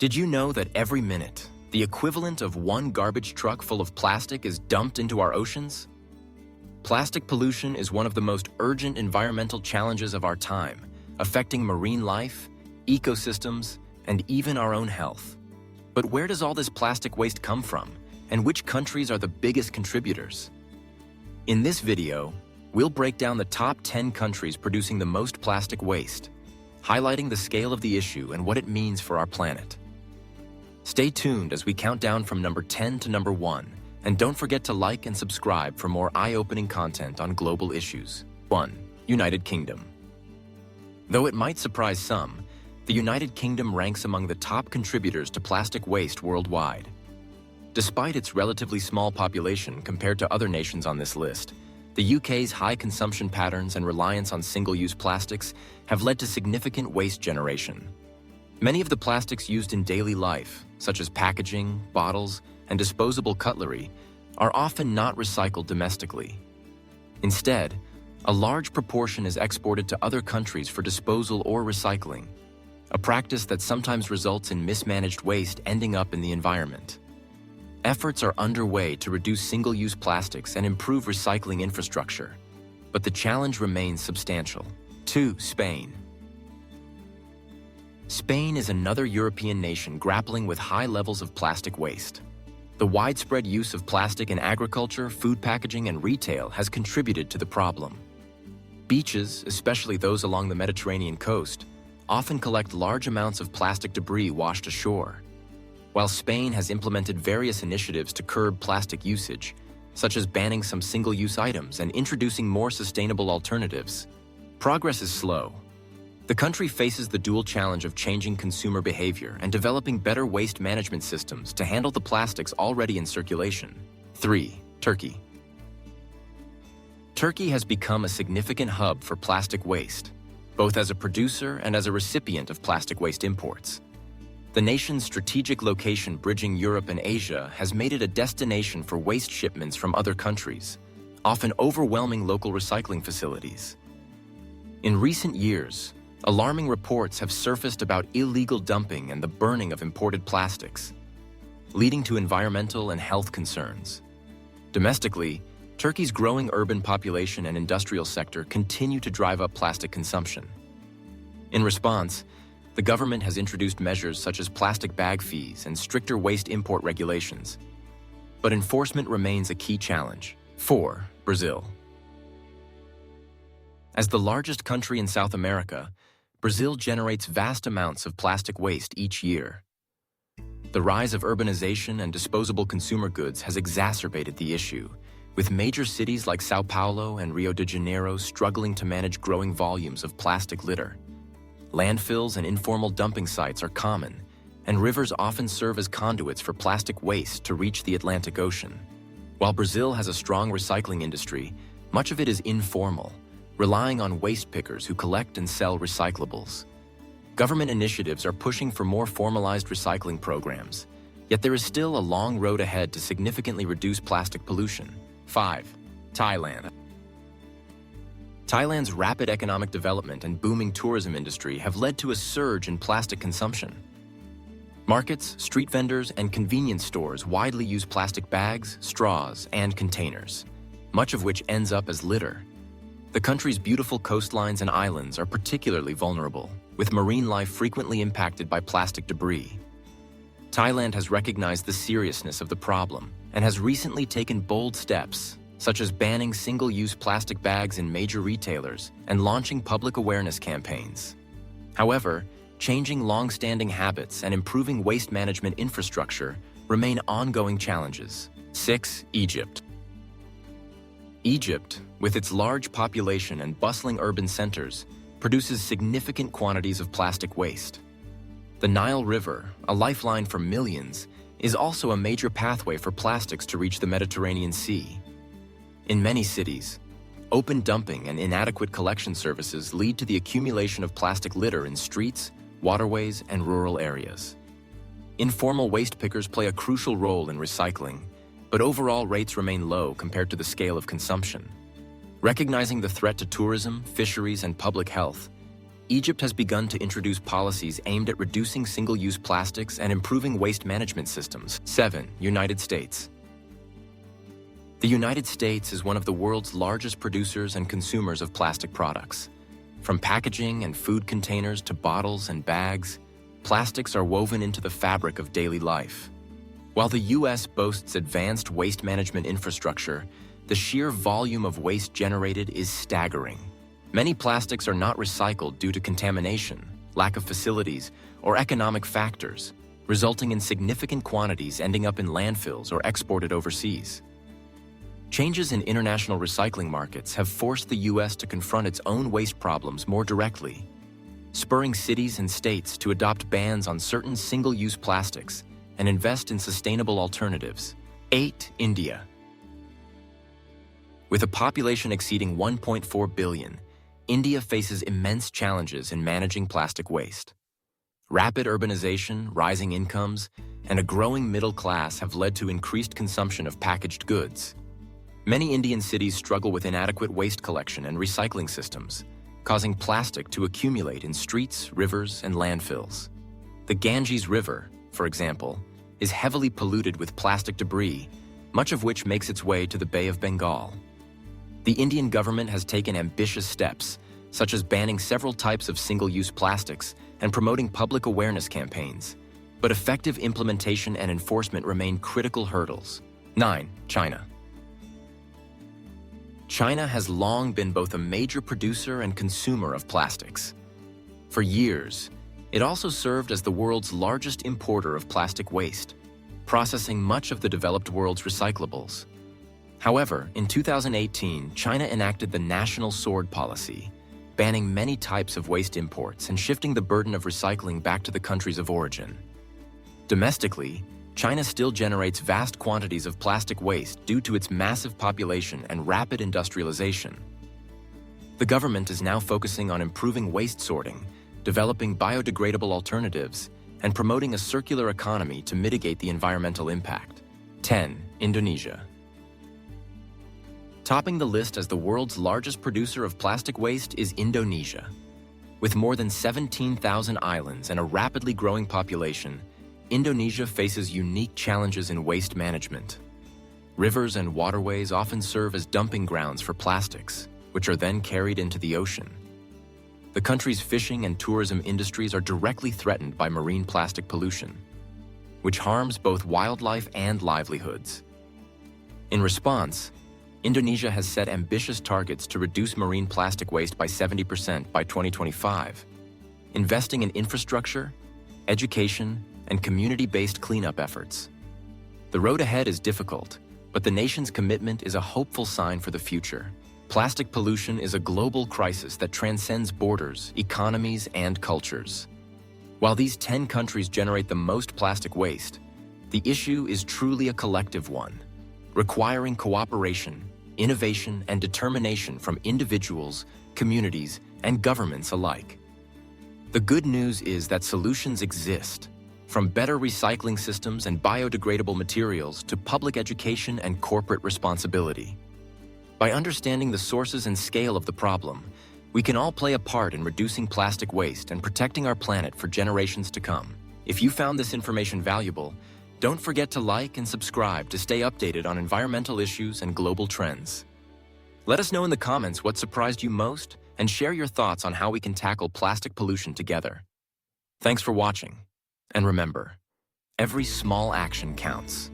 Did you know that every minute, the equivalent of one garbage truck full of plastic is dumped into our oceans? Plastic pollution is one of the most urgent environmental challenges of our time, affecting marine life, ecosystems, and even our own health. But where does all this plastic waste come from, and which countries are the biggest contributors? In this video, we'll break down the top 10 countries producing the most plastic waste, highlighting the scale of the issue and what it means for our planet. Stay tuned as we count down from number 10 to number 1, and don't forget to like and subscribe for more eye-opening content on global issues. 1. United Kingdom. Though it might surprise some, the United Kingdom ranks among the top contributors to plastic waste worldwide. Despite its relatively small population compared to other nations on this list, the UK's high consumption patterns and reliance on single-use plastics have led to significant waste generation. Many of the plastics used in daily life, such as packaging, bottles, and disposable cutlery, are often not recycled domestically. Instead, a large proportion is exported to other countries for disposal or recycling, a practice that sometimes results in mismanaged waste ending up in the environment. Efforts are underway to reduce single-use plastics and improve recycling infrastructure, but the challenge remains substantial. 2. Spain. Spain is another European nation grappling with high levels of plastic waste. The widespread use of plastic in agriculture, food packaging, and retail has contributed to the problem. Beaches, especially those along the Mediterranean coast, often collect large amounts of plastic debris washed ashore. While Spain has implemented various initiatives to curb plastic usage, such as banning some single-use items and introducing more sustainable alternatives, progress is slow. The country faces the dual challenge of changing consumer behavior and developing better waste management systems to handle the plastics already in circulation. 3. Turkey. Turkey has become a significant hub for plastic waste, both as a producer and as a recipient of plastic waste imports. The nation's strategic location bridging Europe and Asia has made it a destination for waste shipments from other countries, often overwhelming local recycling facilities. In recent years, alarming reports have surfaced about illegal dumping and the burning of imported plastics, leading to environmental and health concerns. Domestically, Turkey's growing urban population and industrial sector continue to drive up plastic consumption. In response, the government has introduced measures such as plastic bag fees and stricter waste import regulations. But enforcement remains a key challenge. 4. Brazil. As the largest country in South America, Brazil generates vast amounts of plastic waste each year. The rise of urbanization and disposable consumer goods has exacerbated the issue, with major cities like São Paulo and Rio de Janeiro struggling to manage growing volumes of plastic litter. Landfills and informal dumping sites are common, and rivers often serve as conduits for plastic waste to reach the Atlantic Ocean. While Brazil has a strong recycling industry, much of it is informal, relying on waste pickers who collect and sell recyclables. Government initiatives are pushing for more formalized recycling programs, yet there is still a long road ahead to significantly reduce plastic pollution. 5. Thailand. Thailand's rapid economic development and booming tourism industry have led to a surge in plastic consumption. Markets, street vendors, and convenience stores widely use plastic bags, straws, and containers, much of which ends up as litter. The country's beautiful coastlines and islands are particularly vulnerable, with marine life frequently impacted by plastic debris. Thailand has recognized the seriousness of the problem and has recently taken bold steps, such as banning single-use plastic bags in major retailers and launching public awareness campaigns. However, changing long-standing habits and improving waste management infrastructure remain ongoing challenges. 6. Egypt. Egypt, with its large population and bustling urban centers, produces significant quantities of plastic waste. The Nile River, a lifeline for millions, is also a major pathway for plastics to reach the Mediterranean Sea. In many cities, open dumping and inadequate collection services lead to the accumulation of plastic litter in streets, waterways, and rural areas. Informal waste pickers play a crucial role in recycling, but overall rates remain low compared to the scale of consumption. Recognizing the threat to tourism, fisheries, and public health, Egypt has begun to introduce policies aimed at reducing single-use plastics and improving waste management systems. 7. United States. The United States is one of the world's largest producers and consumers of plastic products. From packaging and food containers to bottles and bags, plastics are woven into the fabric of daily life. While the U.S. boasts advanced waste management infrastructure, the sheer volume of waste generated is staggering. Many plastics are not recycled due to contamination, lack of facilities, or economic factors, resulting in significant quantities ending up in landfills or exported overseas. Changes in international recycling markets have forced the U.S. to confront its own waste problems more directly, spurring cities and states to adopt bans on certain single-use plastics and invest in sustainable alternatives. 8. India. With a population exceeding 1.4 billion, India faces immense challenges in managing plastic waste. Rapid urbanization, rising incomes, and a growing middle class have led to increased consumption of packaged goods. Many Indian cities struggle with inadequate waste collection and recycling systems, causing plastic to accumulate in streets, rivers, and landfills. The Ganges River, for example, is heavily polluted with plastic debris, much of which makes its way to the Bay of Bengal. The Indian government has taken ambitious steps, such as banning several types of single-use plastics and promoting public awareness campaigns, but effective implementation and enforcement remain critical hurdles. 9. China. China has long been both a major producer and consumer of plastics. For years, it also served as the world's largest importer of plastic waste, processing much of the developed world's recyclables. However, in 2018, China enacted the National Sword Policy, banning many types of waste imports and shifting the burden of recycling back to the countries of origin. Domestically, China still generates vast quantities of plastic waste due to its massive population and rapid industrialization. The government is now focusing on improving waste sorting, developing biodegradable alternatives, and promoting a circular economy to mitigate the environmental impact. 10. Indonesia. Topping the list as the world's largest producer of plastic waste is Indonesia. With more than 17,000 islands and a rapidly growing population, Indonesia faces unique challenges in waste management. Rivers and waterways often serve as dumping grounds for plastics, which are then carried into the ocean. The country's fishing and tourism industries are directly threatened by marine plastic pollution, which harms both wildlife and livelihoods. In response, Indonesia has set ambitious targets to reduce marine plastic waste by 70% by 2025, investing in infrastructure, education, and community-based cleanup efforts. The road ahead is difficult, but the nation's commitment is a hopeful sign for the future. Plastic pollution is a global crisis that transcends borders, economies, and cultures. While these 10 countries generate the most plastic waste, the issue is truly a collective one, requiring cooperation, innovation, and determination from individuals, communities, and governments alike. The good news is that solutions exist, from better recycling systems and biodegradable materials to public education and corporate responsibility. By understanding the sources and scale of the problem, we can all play a part in reducing plastic waste and protecting our planet for generations to come. If you found this information valuable, don't forget to like and subscribe to stay updated on environmental issues and global trends. Let us know in the comments what surprised you most and share your thoughts on how we can tackle plastic pollution together. Thanks for watching. And remember, every small action counts.